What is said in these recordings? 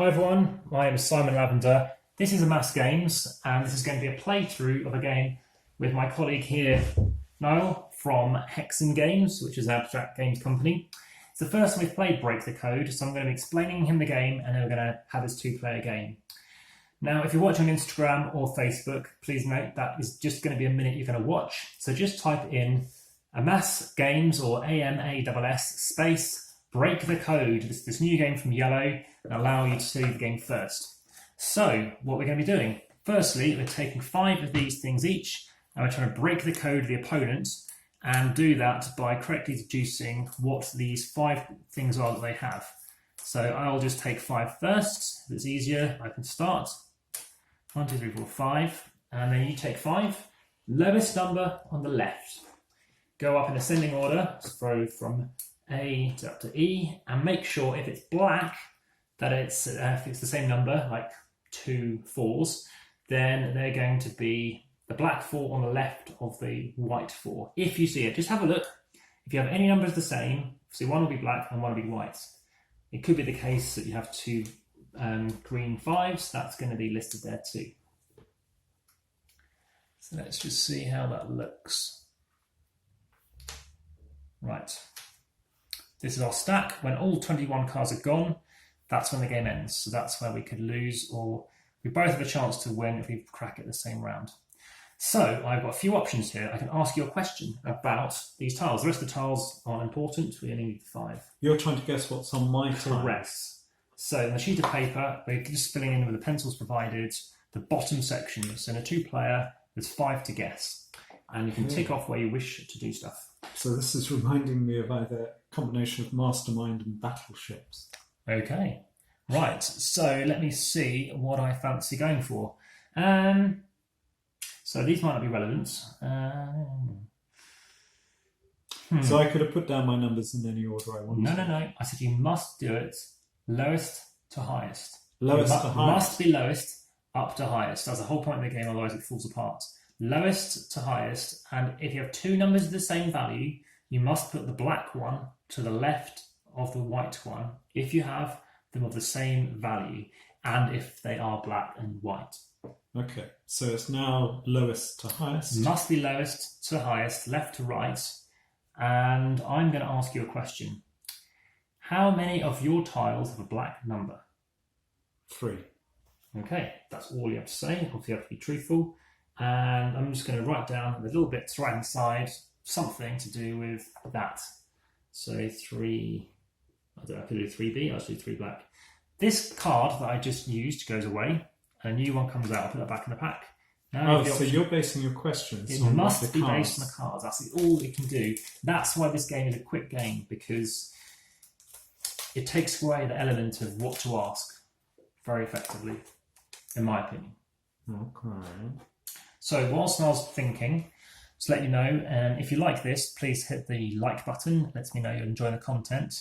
Hi everyone, my name is Simon Lavender. This is Amass Games, and this is going to be a playthrough of a game with my colleague here, Niall, from Hexen Games, which is an abstract games company. It's the first time we've played Break the Code, so I'm going to be explaining him the game, and then we're going to have this two-player game. Now, if you're watching on Instagram or Facebook, please note that is just going to be a minute you're going to watch. So just type in Amass Games or AMASS space Break the Code. This new game from IELLO that allow you to see the game first. So what we're going to be doing, firstly, we're taking 5 of these things each, and we're trying to break the code of the opponent, and do that by correctly deducing what these 5 things are that they have. So I'll just take 5 first. If it's easier, I can start. 1, 2, 3, 4, 5, and then you take 5. Lowest number on the left. Go up in ascending order, so from A to up to E, and make sure if it's black that if it's the same number, like 2 4s, then they're going to be the black 4 on the left of the white 4. If you see it, just have a look. If you have any numbers the same, so one will be black and one will be white. It could be the case that you have 2 green 5s, that's going to be listed there too. So let's just see how that looks. Right. This is our stack. When all 21 cards are gone, that's when the game ends. So that's where we could lose, or we both have a chance to win if we crack it the same round. So I've got a few options here. I can ask you a question about these tiles. The rest of the tiles aren't important. We only need 5. You're trying to guess what's on my tile. Correct. So on the sheet of paper, we're just filling in with the pencils provided, the bottom section. So in a 2-player, there's 5 to guess. And you can tick off where you wish to do stuff. So this is reminding me of either a combination of Mastermind and Battleships. Okay, right, so let me see what I fancy going for. So these might not be relevant. So I could have put down my numbers in any order I wanted. No. I said you must do it lowest to highest. Lowest to highest? Must be lowest up to highest. That's the whole point of the game, otherwise it falls apart. Lowest to highest, and if you have 2 numbers of the same value, you must put the black one to the left of the white one if you have them of the same value, and if they are black and white. Okay, so it's now lowest to highest. Must be lowest to highest, left to right, and I'm going to ask you a question. How many of your tiles have a black number? 3. Okay, that's all you have to say. Obviously you have to be truthful. And I'm just going to write down a little bit to right hand side, something to do with that. So 3, I don't know, I could do 3B, I'll do 3 black. This card that I just used goes away, and a new one comes out. I'll put that back in the pack. Now so you're basing your questions it on must the be cards. based on the cards. That's all it can do. That's why this game is a quick game, because it takes away the element of what to ask very effectively, in my opinion. Okay. So whilst I was thinking, just to let you know, if you like this, please hit the like button. Lets me know you're enjoying the content.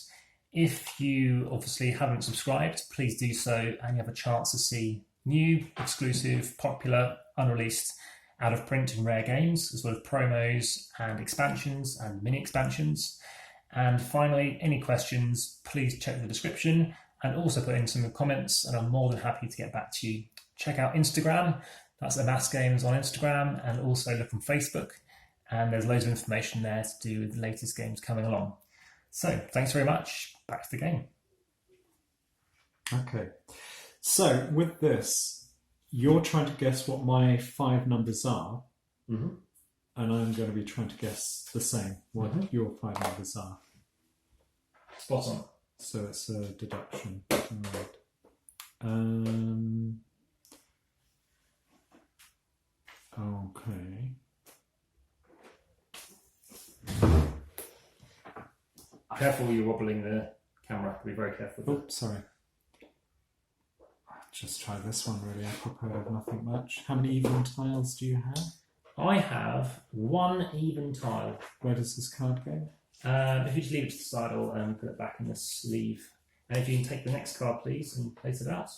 If you obviously haven't subscribed, please do so, and you have a chance to see new, exclusive, popular, unreleased, out of print and rare games, as well as promos and expansions and mini expansions. And finally, any questions, please check the description and also put in some comments, and I'm more than happy to get back to you. Check out Instagram. That's Amass Games on Instagram, and also look on Facebook. And there's loads of information there to do with the latest games coming along. So thanks very much. Back to the game. Okay. So with this, you're trying to guess what my 5 numbers are, and I'm going to be trying to guess the same, what your 5 numbers are. Spot on. So it's a deduction. Right. Okay. Careful, you're wobbling the camera. Be very careful. Oh, sorry. I'll just try this one really. Apropos of nothing much. How many even tiles do you have? I have 1 even tile. Where does this card go? If you just leave it to the side, I'll put it back in the sleeve. And if you can take the next card, please, and place it out.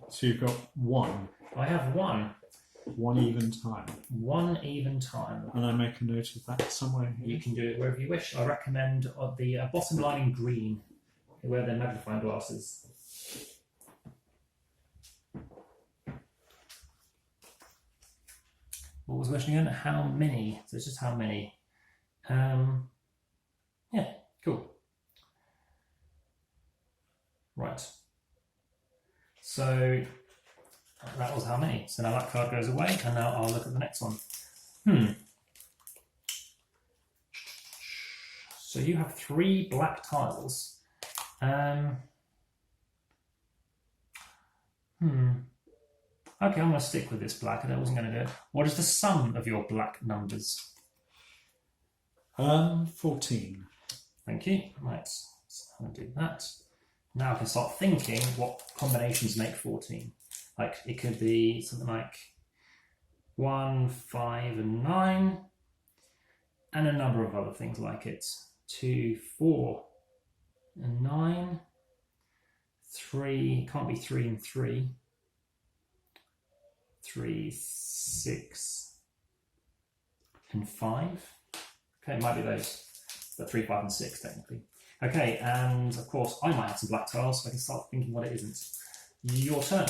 So you've got 1. I have 1. 1 even tile. 1 even tile. And I make a note of that somewhere here. You can do it wherever you wish. I recommend the bottom line in green, where they're magnifying glasses. What was the question again? How many? So it's just how many. Yeah, cool. Right. So that was how many. So now that card goes away, and now I'll look at the next one. So you have 3 black tiles. Okay, I'm going to stick with this black. I wasn't going to do it. What is the sum of your black numbers? 14. Thank you. Right, so I'm going to do that. Now I can start thinking what combinations make 14. Like, it could be something like 1, 5, and 9, and a number of other things like it. 2, 4, and 9. 3, can't be 3 and 3. 3, 6, and 5. Okay, it might be those. But 3, 5, and 6 technically. Okay, and of course I might have some black tiles, so I can start thinking what it isn't. Your turn.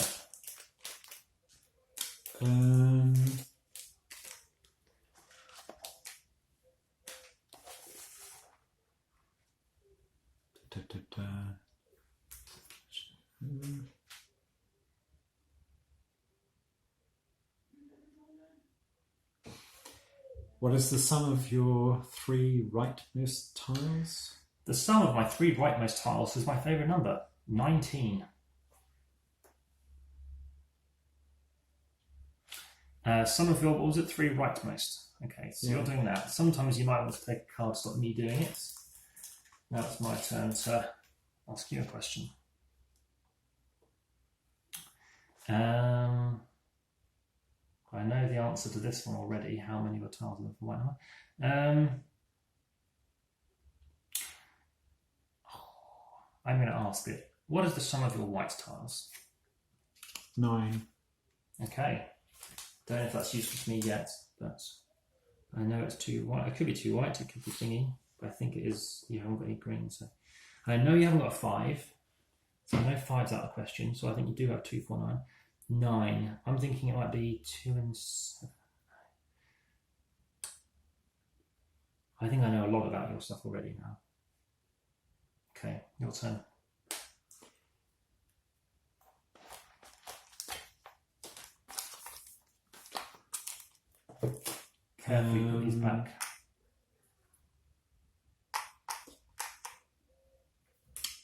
What is the sum of your 3 rightmost tiles? The sum of my 3 rightmost tiles is my favourite number, 19. Sum of your, what was it, 3 rightmost? Okay, so you're doing that. Sometimes you might want to take a card, stop me doing it. Now it's my turn to ask you a question. I know the answer to this one already. How many of your tiles are for white? I'm going to ask it. What is the sum of your white tiles? 9. Okay. Don't know if that's useful to me yet, but I know it's 2 white. It could be 2 white, it could be thingy, but I think it is. You haven't got any green, so I know you haven't got a 5, so I know 5's out of the question. So I think you do have 2, 4, 9. 9. I'm thinking it might be 2 and 7. I think I know a lot about your stuff already now. Okay, your turn. Carefully put these back.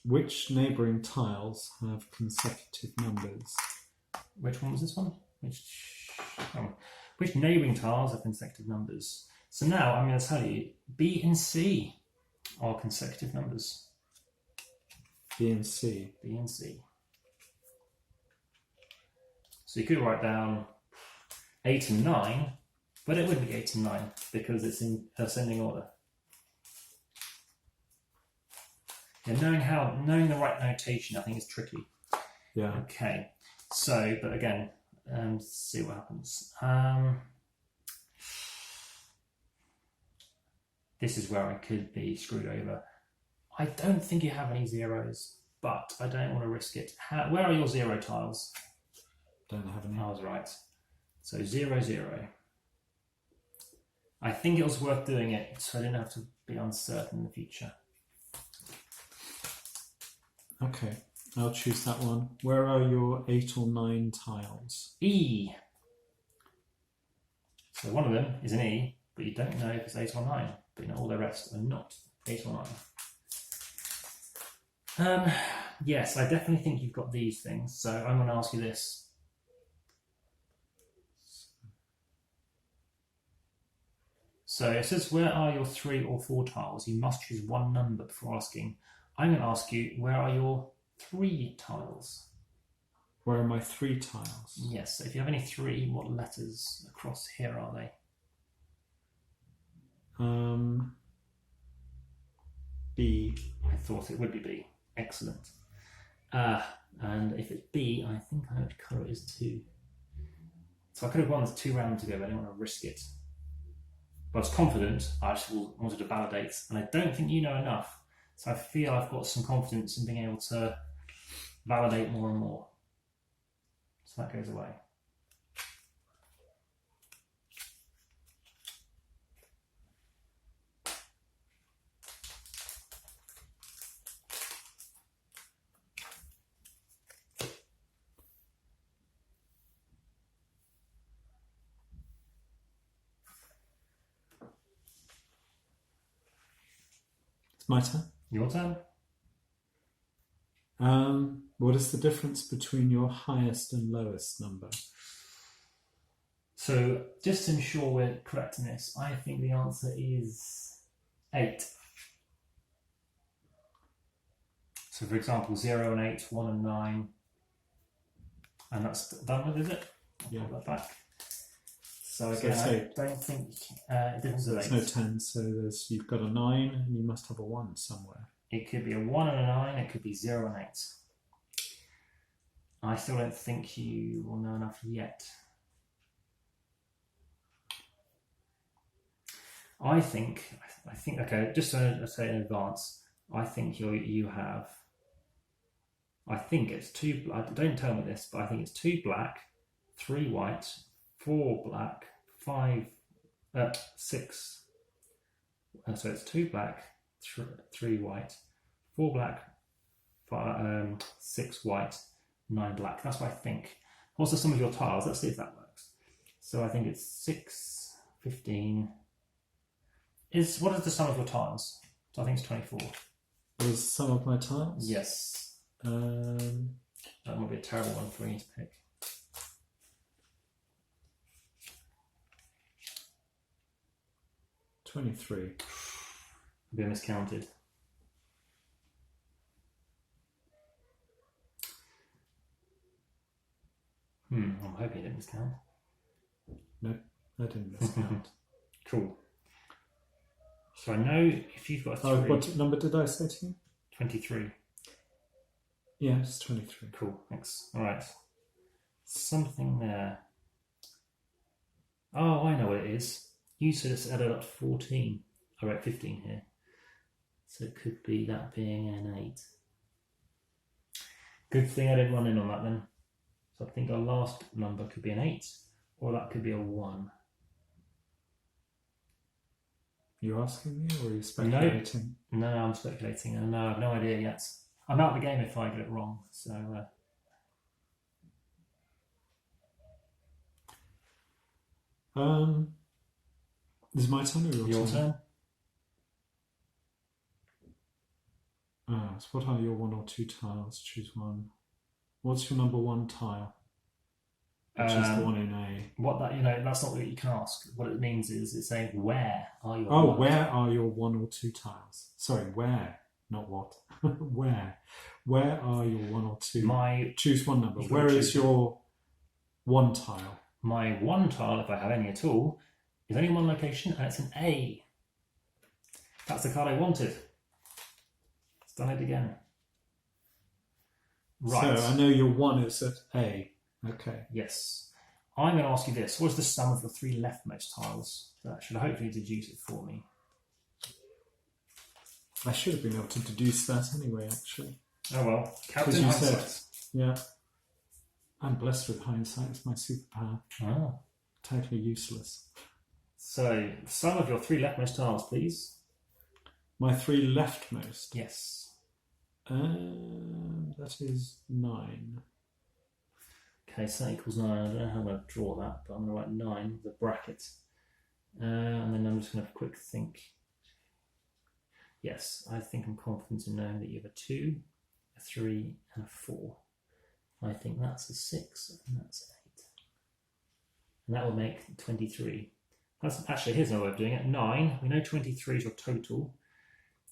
Which neighbouring tiles have consecutive numbers? Which one was this one? Which neighbouring tiles have consecutive numbers? So now I'm going to tell you, B and C are consecutive numbers. B and C. B and C. So you could write down 8 and 9, but it wouldn't be 8 and 9 because it's in ascending order. Yeah, knowing the right notation, I think is tricky. Yeah. Okay. So, but again, see what happens. This is where I could be screwed over. I don't think you have any zeros, but I don't want to risk it. Where are your 0 tiles? Don't have any. I was right. So 0, 0. I think it was worth doing it, so I didn't have to be uncertain in the future. Okay, I'll choose that one. Where are your 8 or 9 tiles? E. So one of them is an E, but you don't know if it's 8 or 9. But you know all the rest are not 8 or 9. Yes, I definitely think you've got these things. So I'm going to ask you this. So it says, where are your 3 or 4 tiles? You must choose one number before asking. I'm going to ask you, where are your 3 tiles? Where are my 3 tiles? Yes, so if you have any 3, what letters across here are they? B. I thought it would be B. Excellent. And if it's B, I think I know which colour it is too. So I could have won this 2 rounds ago, but I didn't want to risk it. But I was confident. I just wanted to validate, and I don't think you know enough. So I feel I've got some confidence in being able to validate more and more. So that goes away. My turn. Your turn. What is the difference between your highest and lowest number? So, just to ensure we're correct in this, I think the answer is 8. So, for example, 0 and 8, 1 and 9. And that's done with, is it? I'll Yeah. put that back. So, So again, I 8. don't think it difference is 8. There's no 10, so you've got a 9 and you must have a 1 somewhere. It could be a 1 and a 9, it could be 0 and 8. I still don't think you will know enough yet. I think, okay, just to say in advance, I think you have, I think it's 2, don't tell me this, but I think it's 2 black, 3 white, 4 black, 6, so it's 2 black, 3 white, 4 black, 6 white, 9 black. That's what I think. What's the sum of your tiles? Let's see if that works. So I think it's 6, 15. What is the sum of your tiles? So I think it's 24. What is the sum of my tiles? Yes. That might be a terrible one for you to pick. $23. A bit miscounted. I'm hoping you didn't miscount. No, I didn't miscount. Cool. So I know if you've got a 3... what number did I say to you? 23. Yeah, it's 23. Cool, thanks. All right. Something there. Oh, I know what it is. You said it's added up to 14. I wrote 15 here. So it could be that being an 8. Good thing I didn't run in on that then. So I think our last number could be an 8, or that could be a 1. You asking me, or are you speculating? No, I'm speculating, and no, I have no idea yet. I'm out of the game if I get it wrong. So. Is it my turn or your turn? So what are your 1 or 2 tiles? Choose one. What's your number 1 tile? Which is the one in A. That's not what you can ask. What it means is it's saying where are your where are your 1 or 2 tiles? Sorry, where, not what. Where are your 1 or 2? Choose one number. Where is your 1 tile? My 1 tile, if I have any at all, is only 1 location, and it's an A. That's the card I wanted. It's done it again. Right. So I know your 1 is at A. Okay. Yes. I'm going to ask you this. What is the sum of the 3 leftmost tiles? That should hopefully deduce it for me. I should have been able to deduce that anyway, actually. Oh well. Captain Hindsight. Yeah. I'm blessed with hindsight. It's my superpower. Oh. Totally useless. So, sum of your 3 leftmost tiles, please. My 3 leftmost? Yes. That is 9. Okay, so that equals 9. I don't know how I'm going to draw that, but I'm going to write 9 with a bracket. And then I'm just going to have a quick think. Yes, I think I'm confident in knowing that you have a 2, a 3, and a 4. I think that's a 6, and that's 8. And that will make 23. Actually, here's another way of doing it. 9, we know 23 is your total.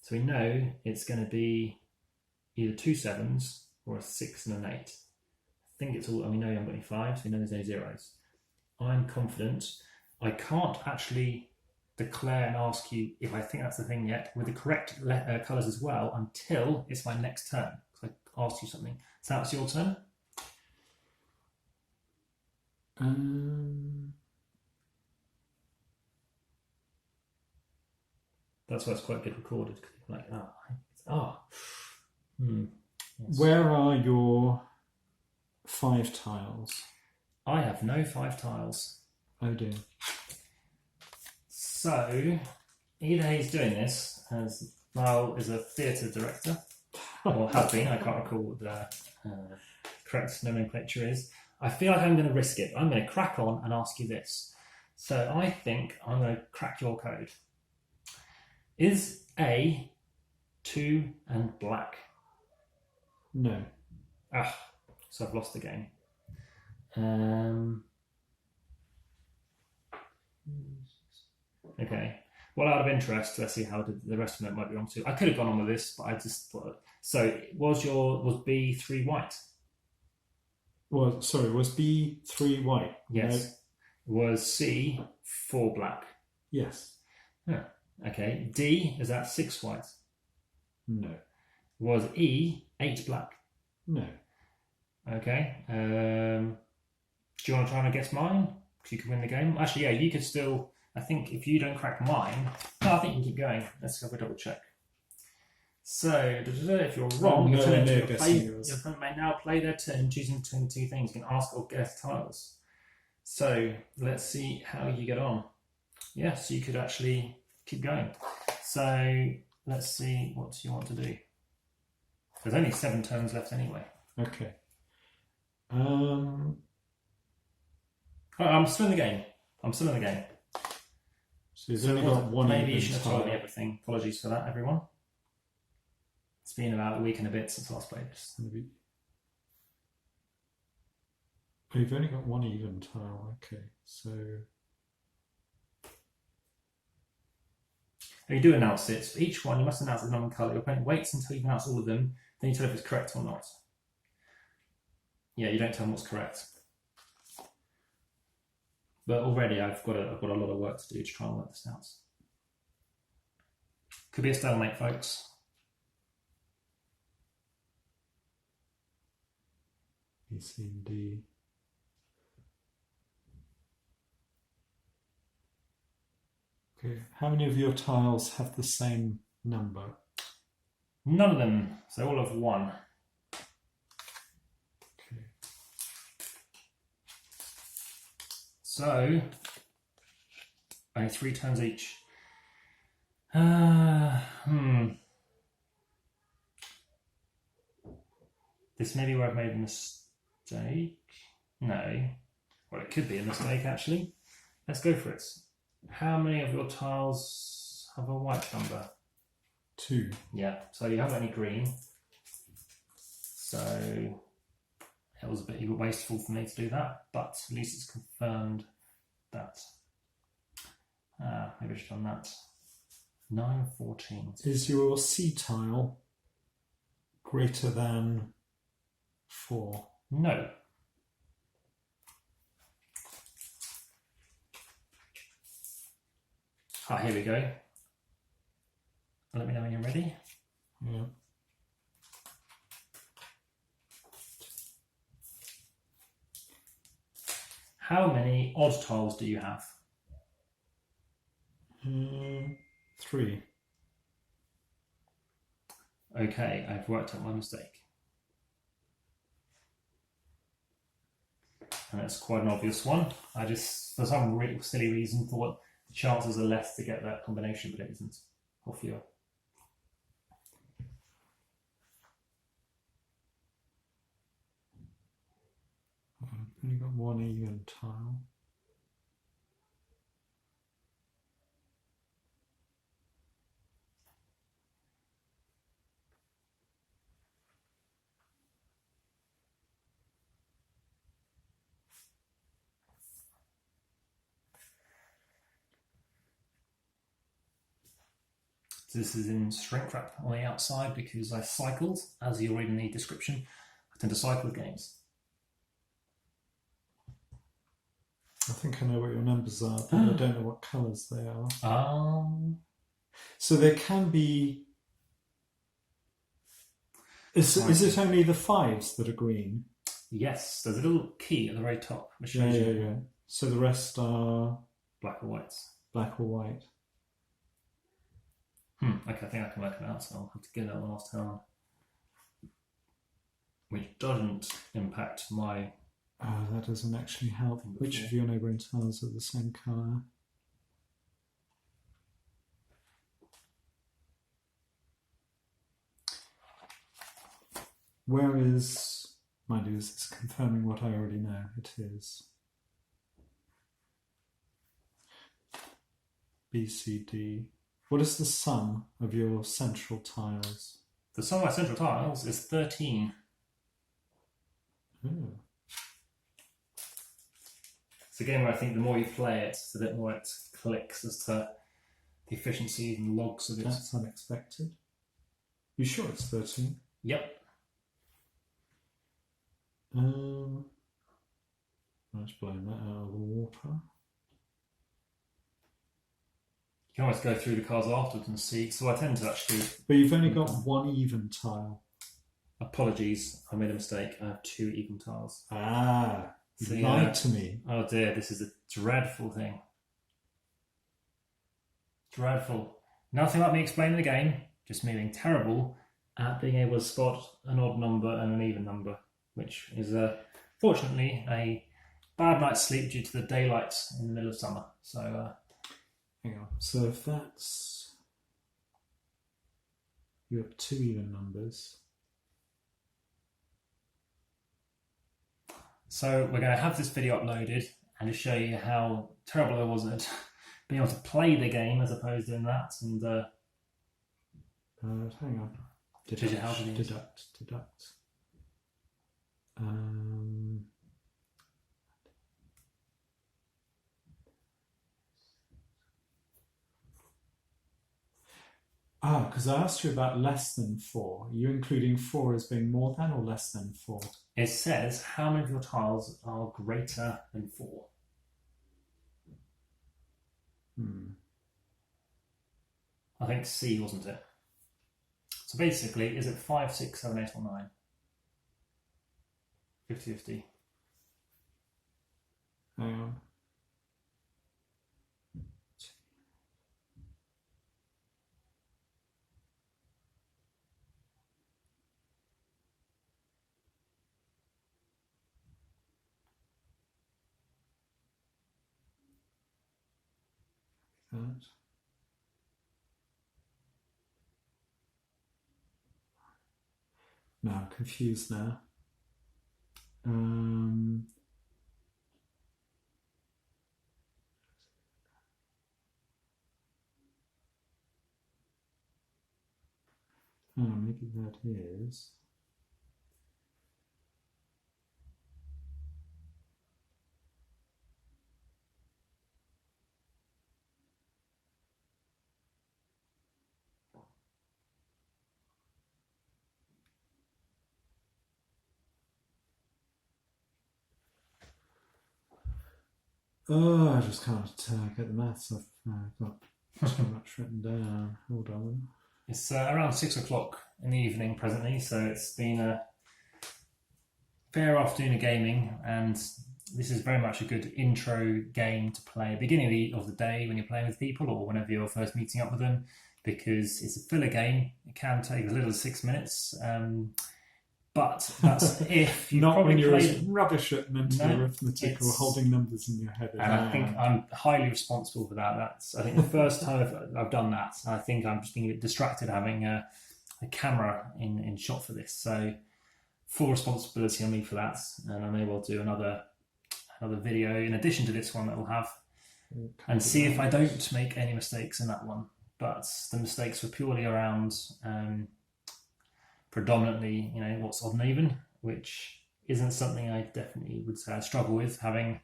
So we know it's going to be either 2 7s or a 6 and an 8. I think it's all, and we know you haven't got any 5s, so we know there's no zeros. I'm confident. I can't actually declare and ask you if I think that's the thing yet with the correct colours as well until it's my next turn. Because I asked you something. So that's your turn. That's why it's quite good recorded. Like, yes. Where are your 5 tiles? I have no 5 tiles. Oh dear. So, either he's doing this as Niall is a theatre director, or has been, I can't recall what the correct nomenclature is. I feel like I'm going to risk it. I'm going to crack on and ask you this. So I think I'm going to crack your code. Is A 2 and black. No. Ah, so I've lost the game. Okay. Well, out of interest, let's see how the rest of it might be wrong too. I could have gone on with this, but I just thought. So was B 3 white? Well, sorry, was B 3 white? Yes. No. Was C 4 black? Yes. Yeah. Okay. D, is that 6 white? No. Was E 8 black? No. Okay. Do you want to try and guess mine? Because you could win the game. Actually, yeah, you could still. I think if you don't crack mine, no, I think you can keep going. Let's have a double check. So, if you're wrong, your opponent may now play their turn, choosing between two things. You can ask or guess tiles. So, let's see how you get on. Yes, you could actually keep going. So, let's see what you want to do. There's only 7 turns left anyway. Okay. Oh, I'm still in the game. So you've only got one. Maybe you should have told me everything. Apologies for that, everyone. It's been about a week and a bit since last played this. You've only got one even tile. Okay, so you do announce it. For each one, you must announce the non-colour. Your opponent waits until you announce all of them. Then you tell if it's correct or not. Yeah, you don't tell them what's correct. But already I've got a lot of work to do to try and work this out. Could be a stalemate, folks. B, C, and D. Okay, how many of your tiles have the same number? None of them, so all of 1. Okay. So, only 3 turns each. This may be where I've made a mistake. No. Well, it could be a mistake, actually. Let's go for it. How many of your tiles have a white number? 2. Yeah, so you haven't got any green. So it was a bit wasteful for me to do that, but at least it's confirmed that. Maybe I should have done that. 9, 14. Is your C tile greater than 4? No. Here we go. Let me know when you're ready. Yeah. How many odd tiles do you have? 3. Okay, I've worked out my mistake. And that's quite an obvious one. I just, for some silly reason, thought the chances are less to get that combination, but it isn't. Off you. I've only got 1 even tile. This is in shrink wrap on the outside because I cycled, as you read in the description. I tend to cycle with games. I think I know what your numbers are, but I don't know what colours they are. So there can be... Is it only the 5s that are green? Yes, there's a little key at the very top. Which Yeah. So the rest are... black or whites. Black or white. Okay, I think I can work it out, so I'll have to get it on the last turn. Which doesn't impact my... that doesn't actually help. Which of your neighbouring tiles are the same colour? Where is... Mind you, this is confirming what I already know. It is B, C, D. What is the sum of your central tiles? The sum of my central tiles is 13. Oh. It's a game where I think the more you play it, the bit more it clicks as to the efficiency and logs of it. That's unexpected. You sure it's 13? Yep. Let's blow that out of the water. You can always go through the cards afterwards and see. So I tend to actually... But you've only got one even tile. Apologies, I made a mistake. I have 2 even tiles. Ah, So, you lied to me. Oh dear, this is a dreadful thing. Dreadful. Nothing like me explaining the game, just me being terrible at being able to spot an odd number and an even number, which is fortunately a bad night's sleep due to the daylight in the middle of summer. So, hang on. So if that's... You have 2 even numbers. So we're going to have this video uploaded and just show you how terrible I was at being able to play the game as opposed to doing that. And hang on. Deduct. Because I asked you about less than 4. Are you including 4 as being more than or less than 4? it says how many of your tiles are greater than 4. I think C, wasn't it? So basically, is it 5, 6, 7, 8 or 9? 50-50. Hang on. That. No, I'm confused now. Maybe that is. Oh, I just can't get the maths. I've got too much written down. Hold on. It's around 6 o'clock in the evening presently, so it's been a fair afternoon of gaming, and this is very much a good intro game to play beginning of the day when you're playing with people or whenever you're first meeting up with them, because it's a filler game. It can take as little as 6 minutes, but that's if you not probably when you're played... as rubbish at mental arithmetic or holding numbers in your head. And I think I'm highly responsible for that. I think the first time I've done that, I think I'm just being a bit distracted having a camera in shot for this. So full responsibility on me for that, and I may well do another video in addition to this one that we'll have, and see if I don't make any mistakes in that one. But the mistakes were purely around predominantly, what's odd and even, which isn't something I definitely would say I struggle with, having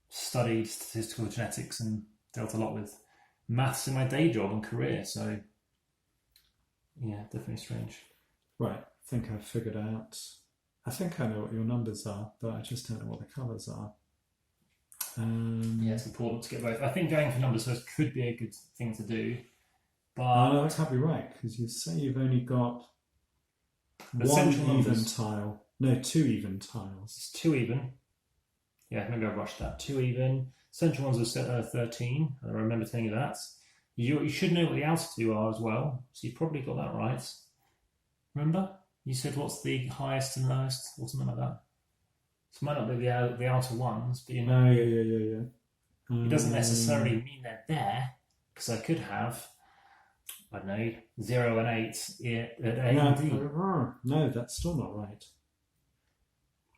studied statistical genetics and dealt a lot with maths in my day job and career. So yeah, definitely strange. Right, I think I've figured out. I think I know what your numbers are, but I just don't know what the colours are. Yeah, it's important to get both. I think going for numbers first could be a good thing to do, but no, that can't be right, because you say you've only got the one central even numbers. Tile. No, 2 even tiles. It's 2 even. Yeah, maybe I rushed that. 2 even. Central ones are 13. I remember telling you that. You should know what the outer 2 are as well, so you probably got that right. Remember? You said what's the highest and lowest, or something like that. So it might not be the outer ones, but Oh, yeah. It doesn't necessarily mean they're there, because I could have, I don't know, 0 and 8 at A and D. No, that's still not right.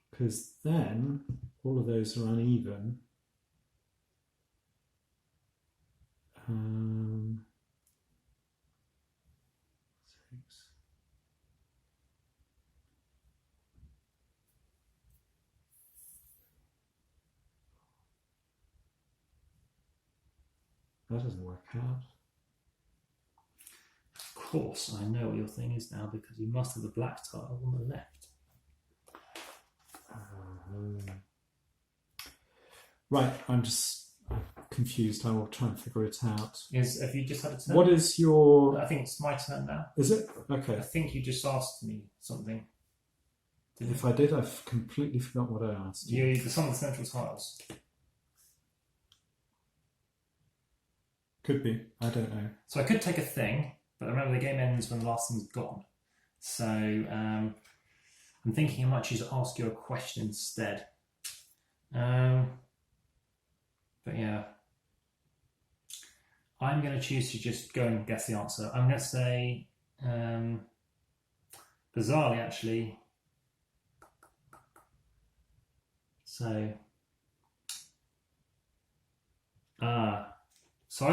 Because then all of those are uneven. That doesn't work out. Of course, I know what your thing is now because you must have the black tile on the left. Right, I'm confused. I will try and figure it out. Have you just had a turn? What is your... I think it's my turn now. Is it? Okay. I think you just asked me something. If I did, I've completely forgotten what I asked. You some of the central tiles. Could be. I don't know. So I could take a thing, but remember the game ends when the last thing's gone. So I'm thinking I might choose to ask you a question instead. But yeah, I'm going to choose to just go and guess the answer. I'm going to say, bizarrely actually, so I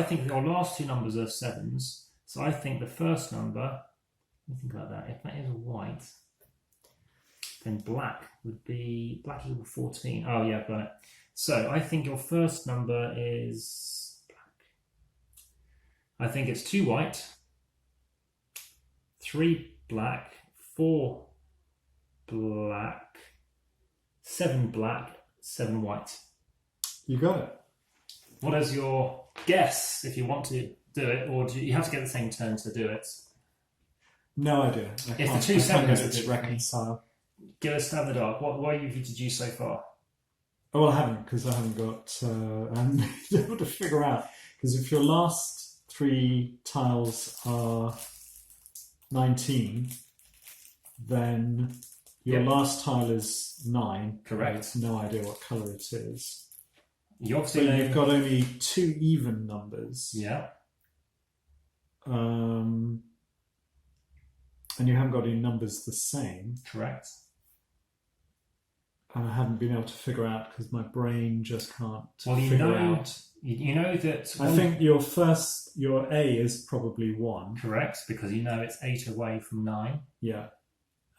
think your last two numbers are sevens. So I think the first number, let me think about that, if that is white, then black would be, black equal 14. Oh yeah, got it. So I think your first number is black. I think it's 2 white, 3 black, 4 black, 7 black, 7 white. You got it. What is your guess if you want to do it, or do you have to get the same turn to do it? No idea. If the two sevens are reconcile. Give us a stab in the dark. What have you deduced so far? Oh, well, I haven't, because I haven't got. I haven't been able to figure out. Because if your last 3 tiles are 19, then your last tile is 9. Correct. I have no idea what colour it is. You obviously you've got only 2 even numbers. Yeah. And you haven't got any numbers the same. Correct. I haven't been able to figure out because my brain just can't figure out. You know that... I think your A is probably 1. Correct, because you know it's 8 away from 9. Yeah.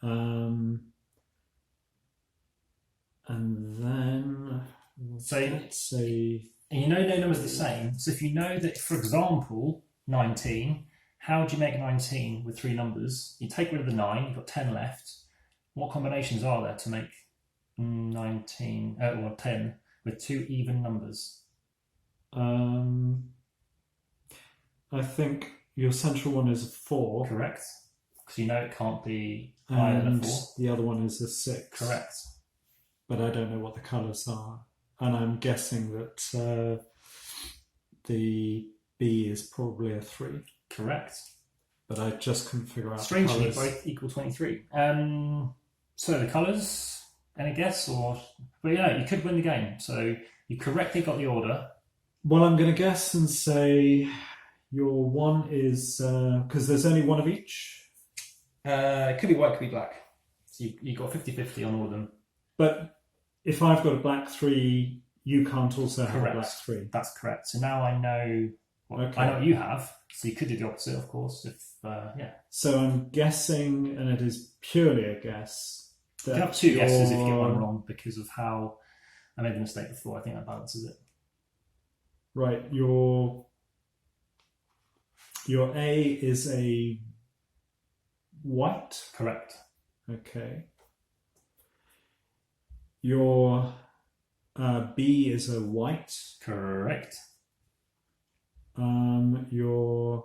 And then... So let's say... And you know no number's the same. So if you know that, for example, 19, how would you make 19 with 3 numbers? You take rid of the 9, you've got 10 left. What combinations are there to make 19 or 10 with 2 even numbers? I think your central one is a 4. Correct. Because you know it can't be higher than a 4. The other one is a 6. Correct. But I don't know what the colours are. And I'm guessing that the B is probably a 3. Correct. But I just couldn't figure out Strangely, the colours. both equal 23. So the colours, any guess? But yeah, you could win the game. So you correctly got the order. Well, I'm going to guess and say your 1 is... because there's only 1 of each. It could be white, could be black. So you got 50-50 on all of them. But if I've got a black 3, you can't also have a black 3. That's correct. So now I know I know what you have. So you could do the opposite, of course. So I'm guessing, and it is purely a guess. You can have 2 guesses if you get one wrong because of how I made the mistake before. I think that balances it. Right. Your A is a white. Correct. Okay. Your B is a white. Correct. Your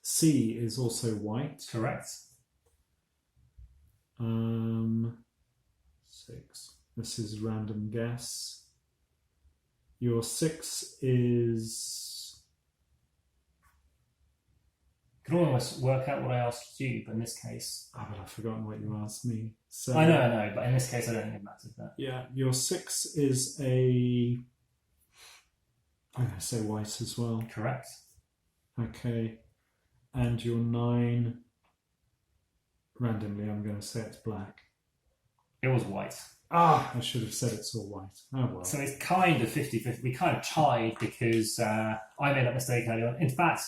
C is also white. Correct. 6. This is random guess. Your 6 is... You can almost work out what I asked you, but in this case... Oh, but I've forgotten what you asked me. So, I know, but in this case I don't think it matters. That. Yeah, your 6 is a... I'm going to say white as well. Correct. Okay. And your 9... Randomly, I'm going to say it's black. It was white. I should have said it's all white. Oh well. So it's kind of 50-50. We kind of tied because I made that mistake earlier on. In fact,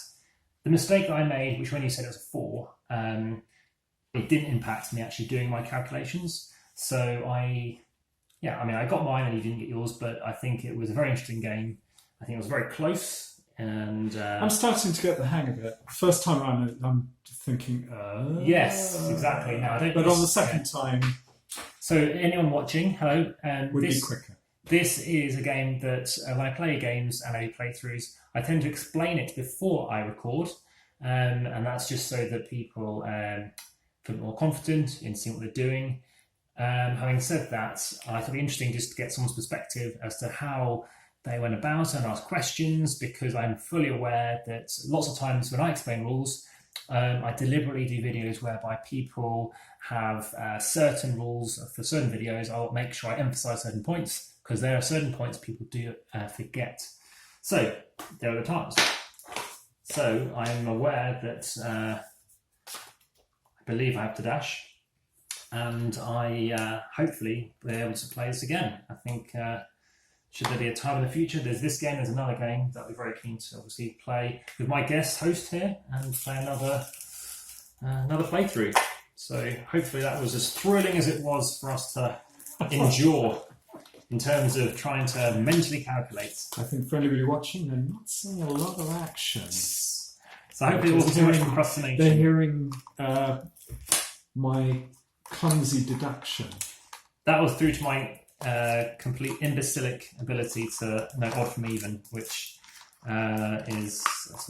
the mistake that I made, which when you said it was a 4, it didn't impact me actually doing my calculations. So I got mine and you didn't get yours, but I think it was a very interesting game. I think it was very close. And I'm starting to get the hang of it. First time around, I'm thinking, yes, exactly. Now, I don't. But on the second time, so anyone watching, hello, would be quicker. This is a game that when I play games and I do playthroughs, I tend to explain it before I record, and that's just so that people feel more confident in seeing what they're doing. Having said that, I thought it'd be interesting just to get someone's perspective as to how they went about and asked questions, because I'm fully aware that lots of times when I explain rules, I deliberately do videos whereby people have certain rules for certain videos. I'll make sure I emphasize certain points, because there are certain points people do forget. So there are the times. So I'm aware that I believe I have to dash, and I hopefully be able to play this again. I think should there be a time in the future, there's this game, there's another game that I'll be very keen to obviously play with my guest host here and play another playthrough. So hopefully that was as thrilling as it was for us to endure in terms of trying to mentally calculate. I think for anybody watching, they're not seeing a lot of action. So hopefully it wasn't too much procrastination. They're hearing my clumsy deduction. That was through to my complete imbecilic ability to know odd from even, which is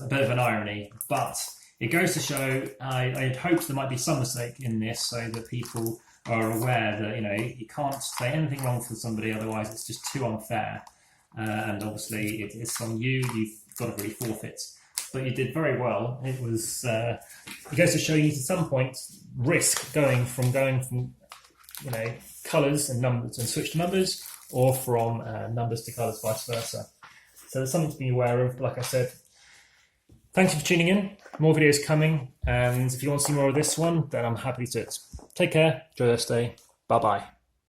a bit of an irony. But it goes to show, I had hoped there might be some mistake in this, so that people are aware that you can't say anything wrong for somebody, otherwise it's just too unfair. And obviously it's on you. You've got to really forfeit. But you did very well. It was. It goes to show you need to some point risk going from colours and numbers and switch to numbers, or from numbers to colours, vice versa. So there's something to be aware of. But like I said, thank you for tuning in. More videos coming, and if you want to see more of this one, then I'm happy to do it. Take care. Enjoy this day. Bye bye.